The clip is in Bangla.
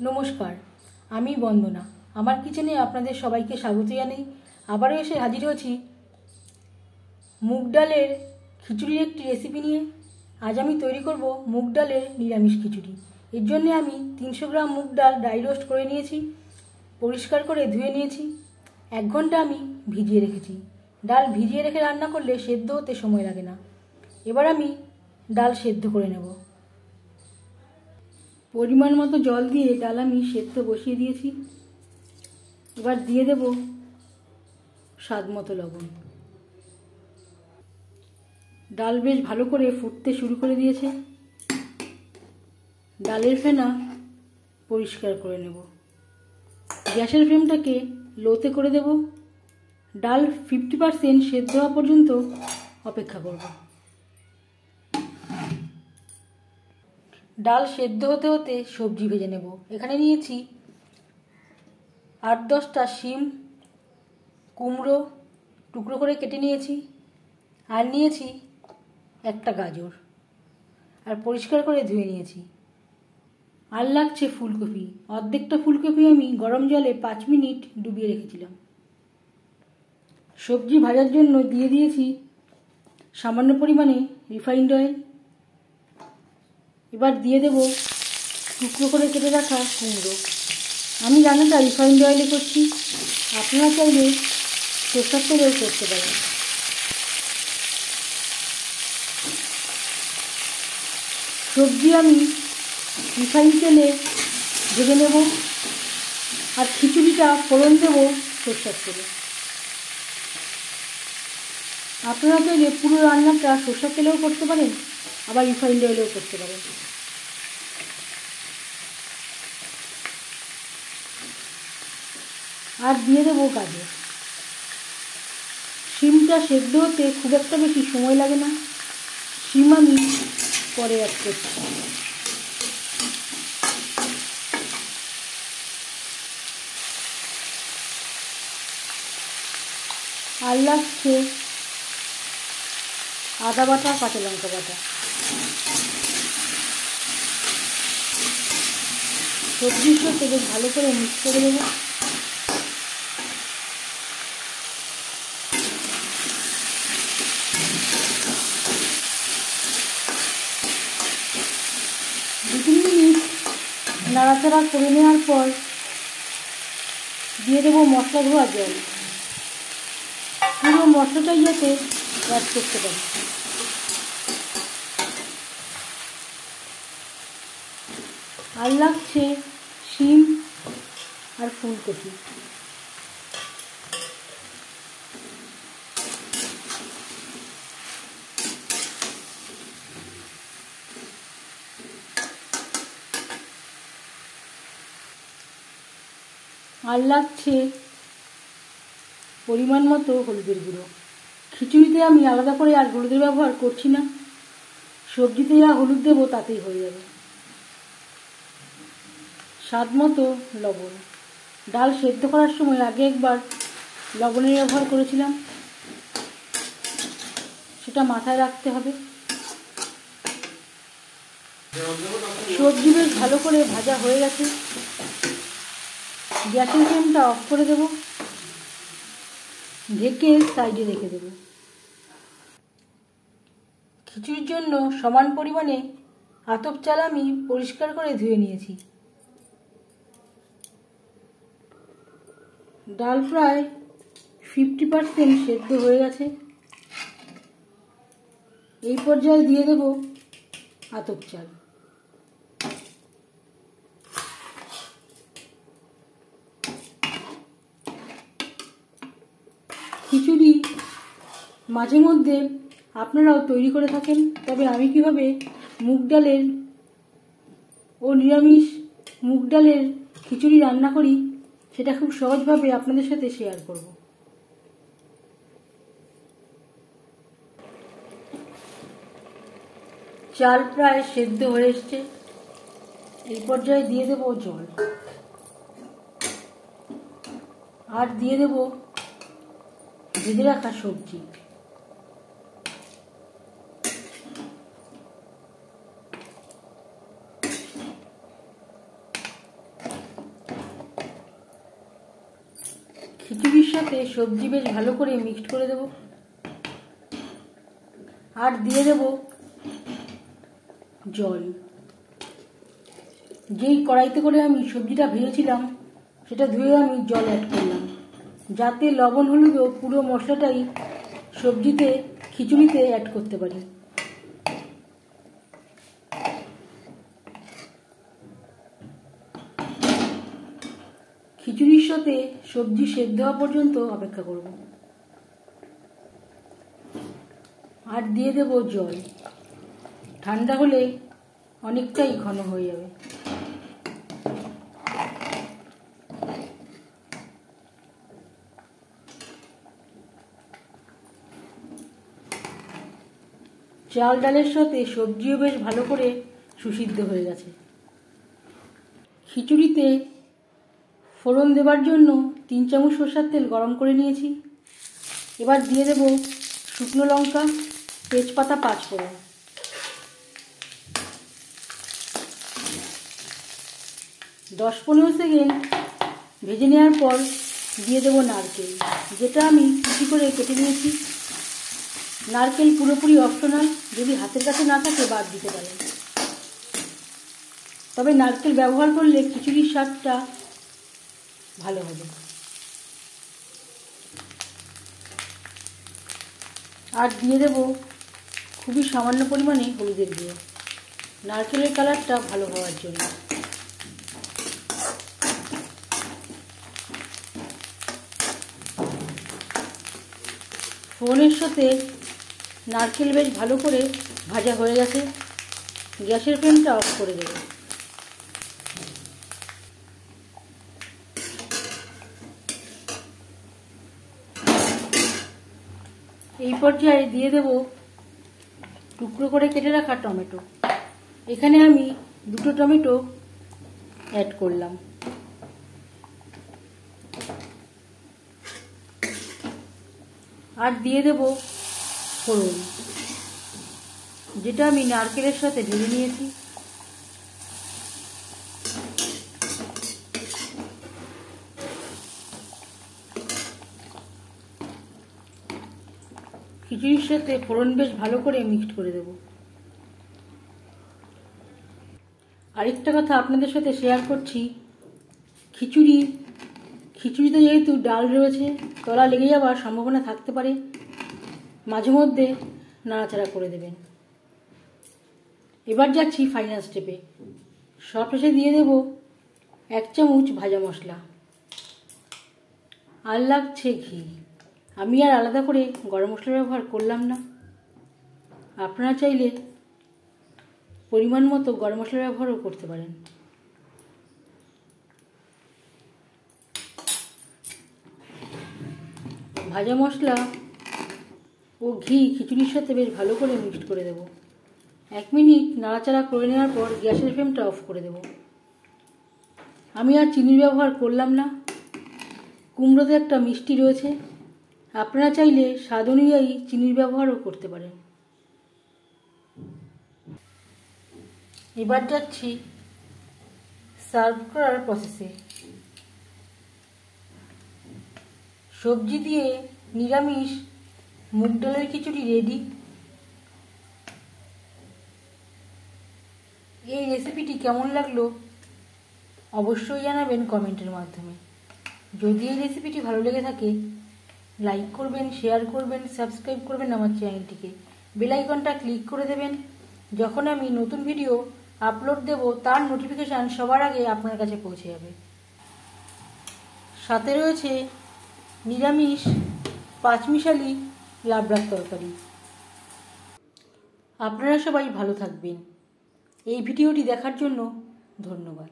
নমস্কার, আমি বন্দনা। আমার কিচেনে আপনাদের সবাইকে স্বাগত জানাই। আবারও এসে হাজির হয়েছি মুগ ডালের খিচুড়ির একটি রেসিপি নিয়ে। আজ আমি তৈরি করব মুগ ডালের নিরামিষ খিচুড়ি। এর জন্য আমি 300 গ্রাম মুগ ডাল ড্রাই রোস্ট করে নিয়েছি, পরিষ্কার করে ধুয়ে নিয়েছি। 1 ঘন্টা আমি ভিজিয়ে রেখেছি। ডাল ভিজিয়ে রেখে রান্না করলে সেদ্ধ হতে সময় লাগে না। এবার আমি ডাল সেদ্ধ করে নেব। পরিমাণ মতো জল দিয়ে ডাল আমি সেদ্ধ বসিয়ে দিয়েছি। এবার দিয়ে দেব স্বাদ মতো লবণ। ডাল বেশ ভালো করে ফুটতে শুরু করে দিয়েছে। ডালের ফেনা পরিষ্কার করে নেব। গ্যাসের ফ্লেমটাকে লোতে করে দেব। ডাল 50% সেদ্ধ হওয়া পর্যন্ত অপেক্ষা করব। ডাল সেদ্ধ হতে হতে সবজি ভেজে নেব। এখানে নিয়েছি 8-10টা শিম, কুমড়ো টুকরো করে কেটে নিয়েছি, আর নিয়েছি একটা গাজর, আর পরিষ্কার করে ধুয়ে নিয়েছি। আর লাগছে ফুলকপি। অর্ধেকটা ফুলকপি আমি গরম জলে 5 মিনিট ডুবিয়ে রেখেছিলাম। সবজি ভাজার জন্য দিয়ে দিয়েছি সামান্য পরিমাণে রিফাইন্ড অয়েল। এবার দিয়ে দেব টুকরো করে কেটে রাখা কুমড়ো। আমি রান্নাটা রিফাইন্ড অয়েলে করছি, আপনারা চাইলে সরষের তেলেও করতে পারেন। সবজি আমি রিফাইন্ড তেলে ভেজে নেব, আর খিচুড়িটা ফোড়ন দেব সরষের তেলে। আপনারা চাইলে পুরো রান্নাটা সরষের তেলেও করতে পারেন, আবার রিফাইন্ড অয়েলেও করতে পারেন। আর দিয়ে দেবো গাজর। শিমটা সেদ্ধ হতে খুব একটা বেশি সময় লাগে না। শিম আমি পরে অ্যাড করছি। আর লাগছে আদা বাটা, কাঁচা লঙ্কা বাটা। সবজির সাথে বেশ ভালো করে মিক্স করে দেবো। দু-তিন মিনিট নাড়াচাড়া করে নেওয়ার পর দিয়ে দেবো মশলা ধোয়া জল। পুরো মশলাটাই যাতে অ্যাড করতে পারি। আর লাগছে শিম আর ফুলকপি। আর লাগছে পরিমাণ মতো হলুদের গুঁড়ো। খিচুড়িতে আমি আলাদা করে আর হলুদের ব্যবহার করছি না। সবজিতে যা হলুদ দেবো তাতেই হয়ে যাবে। স্বাদ মতো লবণ। ডাল সেদ্ধ করার সময় আগে একবার লবণের ব্যবহার করেছিলাম, সেটা মাথায় রাখতে হবে। সবজি বেশ ভালো করে ভাজা হয়ে গেছে। গ্যাসের ফ্লেমটা অফ করে দেব, ঢেকে সাইডে রেখে দেব। খিচুড়ির জন্য সমান পরিমাণে আতপ চাল আমি পরিষ্কার করে ধুয়ে নিয়েছি। ডাল প্রায় 50% সেদ্ধ হয়ে গেছে। এই পর্যায়ে দিয়ে দেব আতপ চাল। খিচুড়ি মাঝে মধ্যে আপনারাও তৈরি করে থাকেন, তবে আমি কিভাবে মুগ ডালের ও নিরামিষ মুগ ডালের খিচুড়ি রান্না করি সেটা খুব সহজভাবে আপনাদের সাথে শেয়ার করব। চাল প্রায় সেদ্ধ হয়ে এসছে। এই পর্যায়ে দিয়ে দেব জল, আর দিয়ে দেব ভেজে রাখা সবজি। খিচুড়ির সাথে সবজি বেশ ভালো করে মিক্সড করে দেব। আর দিয়ে দেব জল। যেই কড়াইতে করে আমি সবজিটা ভেজেছিলাম সেটা ধুয়ে আমি জল অ্যাড করলাম, যাতে লবণ হলুদও পুরো মশলাটাই সবজিতে খিচুড়িতে অ্যাড করতে পারি। খিচুড়ির সাথে সবজি সেদ্ধ হওয়া পর্যন্ত অপেক্ষা করব। আর দিয়ে দেব জল। ঠান্ডা হলে অনেকটাই ঘন হয়ে যাবে। চাল ডালের সাথে সবজিও বেশ ভালো করে সুসিদ্ধ হয়ে গেছে। খিচুড়িতে ফোড়ন দেবার জন্য 3 চামচ সরষের তেল গরম করে নিয়েছি। এবার দিয়ে দেব শুকনো লঙ্কা, তেজপাতা, 5 ফোড়ন। দশ 15 সেকেন্ড ভেজে নেওয়ার পর দিয়ে দেব নারকেল, যেটা আমি কুচি করে কেটে নিয়েছি। নারকেল পুরোপুরি অপশনাল, যদি হাতের কাছে না থাকে বাদ দিতে পারেন। তবে নারকেল ব্যবহার করলে খিচুড়ির স্বাদটা ভালো হবে। আর দিয়ে দেব খুবই সামান্য পরিমাণে হলুদের গুঁড়ো, নারকেলের কালারটা ভালো হওয়ার জন্য। ফোড়নের সাথে নারকেল বেশ ভালো করে ভাজা হয়ে গেছে। গ্যাসের ফ্লেমটা অফ করে দেব। এই পর্যায়ে দিয়ে দেব টুকরো করে কেটে রাখা টমেটো। এখানে আমি 2টো টমেটো অ্যাড করলাম। আর দিয়ে দেব ফোড়ন, যেটা আমি নারকেলের সাথে ভেজে নিয়েছি। খিচুড়ির সাথে ফোড়ন বেশ ভালো করে মিক্সড করে দেব। আরেকটা কথা আপনাদের সাথে শেয়ার করছি, খিচুড়িতে যেহেতু ডাল রয়েছে, তলা লেগে যাওয়ার সম্ভাবনা থাকতে পারে, মাঝে মধ্যে নাড়াচাড়া করে দেবেন। এবার যাচ্ছি ফাইনাল স্টেপে। সবশেষে দিয়ে দেব 1 চামচ ভাজা মশলা, আর লাগছে ঘি। আমি আর আলাদা করে গরম মশলা ব্যবহার করলাম না। আপনারা চাইলে পরিমাণ মতো গরম মশলা ব্যবহারও করতে পারেন। ভাজা মশলা ও ঘি খিচুড়ির সাথে বেশ ভালো করে মিক্সড করে দেব। 1 মিনিট নাড়াচাড়া করে নেওয়ার পর গ্যাসের ফ্লেমটা অফ করে দেব। আমি আর চিনির ব্যবহার করলাম না। কুমড়োতে একটা মিষ্টি রয়েছে, আপনারা চাইলে স্বাদ অনুযায়ী চিনির ব্যবহারও করতে পারেন। এবার যাচ্ছি সার্ভ করার প্রসেসে। সবজি দিয়ে নিরামিষ মুগ ডালের খিচুড়ি রেডি। এই রেসিপিটি কেমন লাগলো অবশ্যই জানাবেন কমেন্টের মাধ্যমে। যদি এই রেসিপিটি ভালো লেগে থাকে লাইক করবেন, শেয়ার করবেন, সাবস্ক্রাইব করবেন আমার চ্যানেলটিকে। বেল আইকনটা ক্লিক করে দেবেন। যখন আমি নতুন ভিডিও আপলোড দেব তার নোটিফিকেশান সবার আগে আপনার কাছে পৌঁছে যাবে। সাথে রয়েছে নিরামিষ 5 মিশালি লাবড়ার তরকারি। আপনারা সবাই ভালো থাকবেন। এই ভিডিওটি দেখার জন্য ধন্যবাদ।